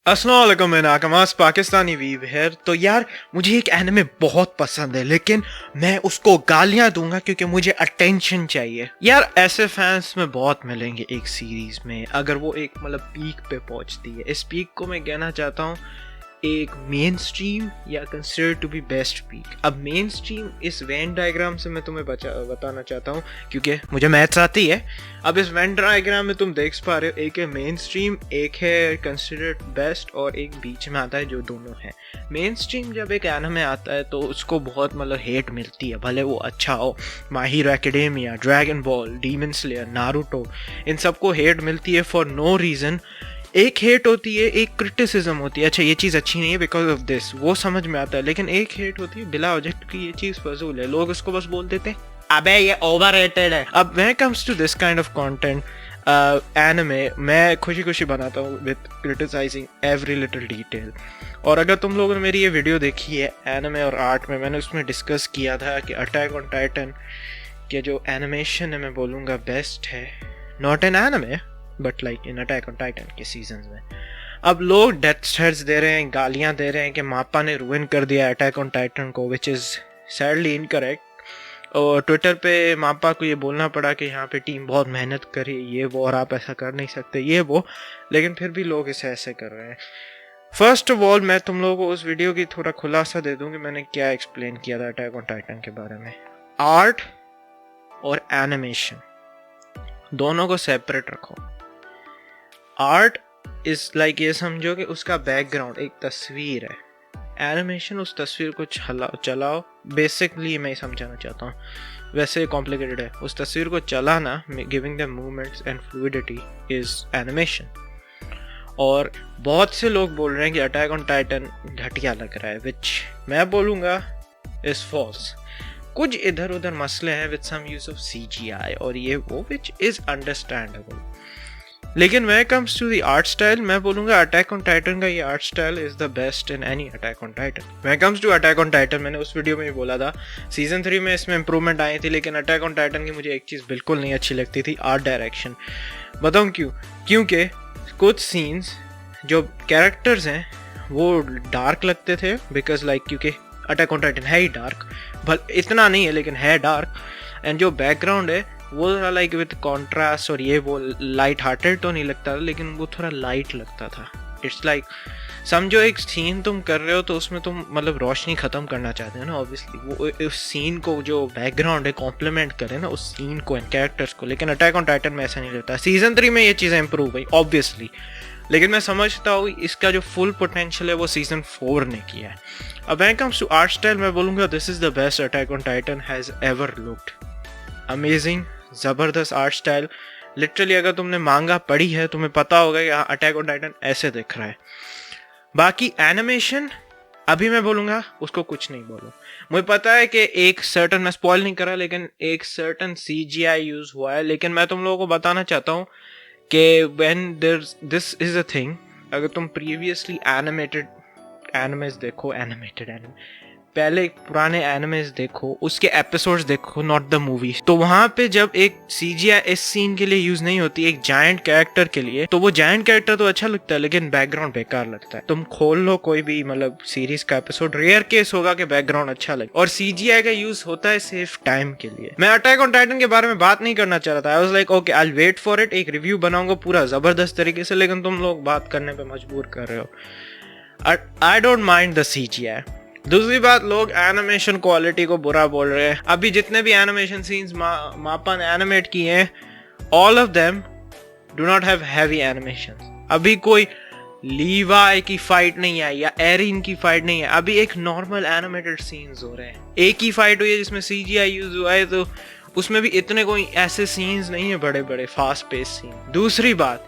अस्सलाम वालेकुम, मैं नाकमास पाकिस्तानी वीव है। तो यार मुझे एक एनिमे बहुत पसंद है, लेकिन मैं उसको गालियां दूंगा क्योंकि मुझे अटेंशन चाहिए। यार ऐसे फैंस में बहुत मिलेंगे एक सीरीज में, अगर वो एक पीक पे पहुंचती है। इस पीक को मैं कहना चाहता हूँ एक मेन स्ट्रीम या consider to be best peak. अब मेन स्ट्रीम इस वेन डायग्राम से मैं तुम्हें बताना चाहता हूँ क्योंकि मुझे मैथ्स आती है। अब इस वेन डायग्राम में तुम देख पा रहे हो, एक है मेन स्ट्रीम, एक है कंसिडर्ड बेस्ट और एक बीच में आता है जो दोनों है। मेन स्ट्रीम जब एक एनिमे आता है तो उसको बहुत हेट मिलती है, भले वो अच्छा हो। My Hero Academia, Dragon Ball, Demon Slayer, Naruto, इन सबको हेट मिलती है फॉर नो रीज़न। एक हेट होती है, एक क्रिटिसिज्म होती है, अच्छा ये चीज़ अच्छी नहीं है बिकॉज ऑफ दिस, वो समझ में आता है। लेकिन एक हेट होती है बिला ऑब्जेक्ट की, ये चीज़ फजूल है, लोग उसको बस बोल देते हैं अबे ये ओवररेटेड है। अब when it comes to this kind of content anime, मैं खुशी खुशी बनाता हूँ with criticising every little detail. और अगर तुम लोगों ने मेरी ये वीडियो देखी है एनिमे और आर्ट में, मैंने उसमें डिस्कस किया था कि अटैक ऑन टाइटन के जो एनिमेशन है मैं बोलूँगा बेस्ट है, not an anime but like in attack on Titan के सीजन में। अब लोग डेथ थ्रेड्स दे रहे हैं, गालियां दे रहे हैं कि मापा ने रुइन कर दिया अटैक ऑन टाइटन को, विच इज़ सैडली इनकरेक्ट। और ट्विटर पे मापा को ये बोलना पड़ा कि यहाँ पे टीम बहुत मेहनत करी, ये वो, और आप ऐसा कर नहीं सकते, ये वो, लेकिन फिर भी लोग इसे ऐसे कर रहे हैं। फर्स्ट ऑफ ऑल मैं तुम लोगों को उस वीडियो की थोड़ा खुलासा दे दूँ कि मैंने क्या एक्सप्लेन किया था अटैक ऑन टाइटन के बारे में। आर्ट और एनिमेशन दोनों को सेपरेट रखो। आर्ट इज लाइक ये समझो कि उसका बैकग्राउंड एक तस्वीर है, एनिमेशन उस तस्वीर को चलाओ। बेसिकली मैं समझाना चाहता हूँ, वैसे कॉम्प्लिकेटेड है, उस तस्वीर को चलाना, giving the movements and fluidity is animation. और बहुत से लोग बोल रहे हैं कि अटैक ऑन टाइटन घटिया लग रहा है, विच मैं बोलूँगा इज फॉल्स। कुछ इधर उधर मसले हैं with some use of CGI और ये वो, विच इज अंडरस्टैंडेबल। लेकिन when it comes to the art style, मैं बोलूँगा अटैक ऑन टाइटन का ये art style is the best in any attack on Titan. when it comes to attack on Titan, मैंने उस वीडियो में भी बोला था सीजन 3 में इसमें इंप्रूवमेंट आई थी, लेकिन अटैक ऑन टाइटन की मुझे एक चीज़ बिल्कुल नहीं अच्छी लगती थी, आर्ट डायरेक्शन। बताऊँ क्यों? क्योंकि कुछ सीन्स जो कैरेक्टर्स हैं वो डार्क लगते थे, बिकॉज लाइक क्योंकि अटैक ऑन टाइटन है ही डार्क, भल इतना नहीं है लेकिन है डार्क। एंड जो बैकग्राउंड है वो थोड़ा लाइक विद कॉन्ट्रास्ट और ये वो लाइट हार्टेड तो नहीं लगता था, लेकिन वो थोड़ा लाइट लगता था। इट्स लाइक समझो एक सीन तुम कर रहे हो तो उसमें तुम रोशनी ख़त्म करना चाहते हो ना, ऑब्वियसली वो उस सीन को जो बैकग्राउंड है कॉम्प्लीमेंट करे ना उस सीन को एंड कैरेक्टर्स को। लेकिन अटैक ऑन टाइटन में ऐसा नहीं लगता। सीजन 3 में ये चीज़ें इंप्रूव हुई ऑब्वियसली, लेकिन मैं समझता हूँ इसका जो फुल पोटेंशियल है वो सीजन 4 ने किया है। अब when it comes to art style, मैं बोलूँगा this is the best attack on titan has ever looked. Amazing, ज़बरदस्त आर्ट स्टाइल। लिटरली अगर तुमने मांगा पढ़ी है तुम्हें पता होगा कि अटैक ऑन टाइटन ऐसे दिख रहा है। बाकी एनिमेशन अभी मैं बोलूँगा उसको कुछ नहीं बोलो। मुझे पता है कि एक सर्टन, मैं स्पॉइल नहीं करा, लेकिन एक सर्टन CGI यूज़ हुआ है, लेकिन मैं तुम लोगों को बताना चाहता हूँ कि when this is a thing, अगर तुम प्रीवियसली एनिमेटेड एनिमेज देखो, एनिमेटेड एनिमे पहले पुराने एनिमेज देखो, उसके एपिसोड्स देखो, नॉट द मूवी, तो वहाँ पे जब एक CGI इस सीन के लिए यूज नहीं होती एक जायंट कैरेक्टर के लिए, तो वो जायंट कैरेक्टर तो अच्छा लगता है लेकिन बैकग्राउंड बेकार लगता है। तुम खोल लो कोई भी सीरीज का एपिसोड, रेयर केस होगा कि बैकग्राउंड अच्छा लगे। और CGI का यूज होता है सिर्फ टाइम के लिए। मैं अटैक ऑन टाइटन के बारे में बात नहीं करना चाह रहा था, I was like okay I will wait for it, एक रिव्यू बनाऊंगा पूरा जबरदस्त तरीके से, लेकिन तुम लोग बात करने पे मजबूर कर रहे हो। I don't mind the CGI। दूसरी बात, लोग एनिमेशन क्वालिटी को बुरा बोल रहे हैं। अभी जितने भी एनिमेशन सीन्स मापा ने एनिमेट किए हैं, all of them do not have heavy animation. अभी कोई लीवाई की फाइट नहीं आई या एरिन की फाइट नहीं है, अभी एक नॉर्मल एनिमेटेड सीन्स हो रहे हैं। एक ही फाइट हुई है जिसमें CGI यूज हुआ है, तो उसमें भी इतने कोई ऐसे सीन्स नहीं है बड़े बड़े फास्ट पेस सीन। दूसरी बात,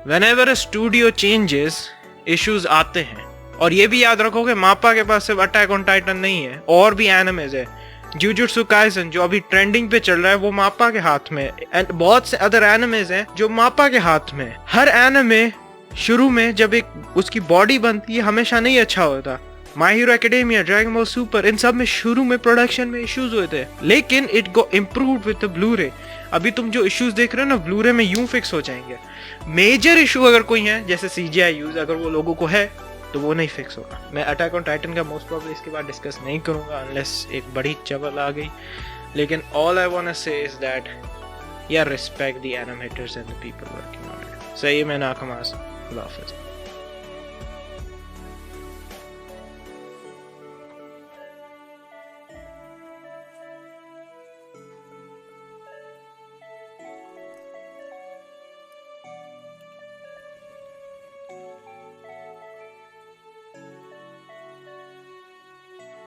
whenever a studio changes issues आते हैं। और ये भी याद रखो कि मापा के पास सिर्फ अटैक ऑन टाइटन नहीं है, और भी एनिमेज है। जुजुत्सु काइसन जो अभी ट्रेंडिंग पे चल रहा है वो मापा के हाथ में, एंड बहुत से अदर एनिमेज हैं जो मापा के हाथ में। हर एनिमे शुरू में जब एक उसकी बॉडी बनती है हमेशा नहीं अच्छा होता, My Hero Academia, Dragon Ball Super, इन सब में शुरू में प्रोडक्शन में इश्यूज हुए थे, लेकिन it go improved with the Blu-ray. अभी तुम जो इश्यूज देख रहे हो ना, ब्लू-रे में यूं फिक्स हो जाएंगे। मेजर इशू अगर कोई है जैसे CGI यूज, अगर वो लोगों को है तो वो नहीं फिक्स होगा। मैं अटैक ऑन टाइटन का मोस्ट प्रॉब्ली इसके बाद डिस्कस नहीं करूंगा अनलेस एक बड़ी चवल आ गई। लेकिन ऑल आई वांट टू से इज दैट यार, respect the animators and the people working on it. सही है, मैं नाकमास, खुदा हाफिज़।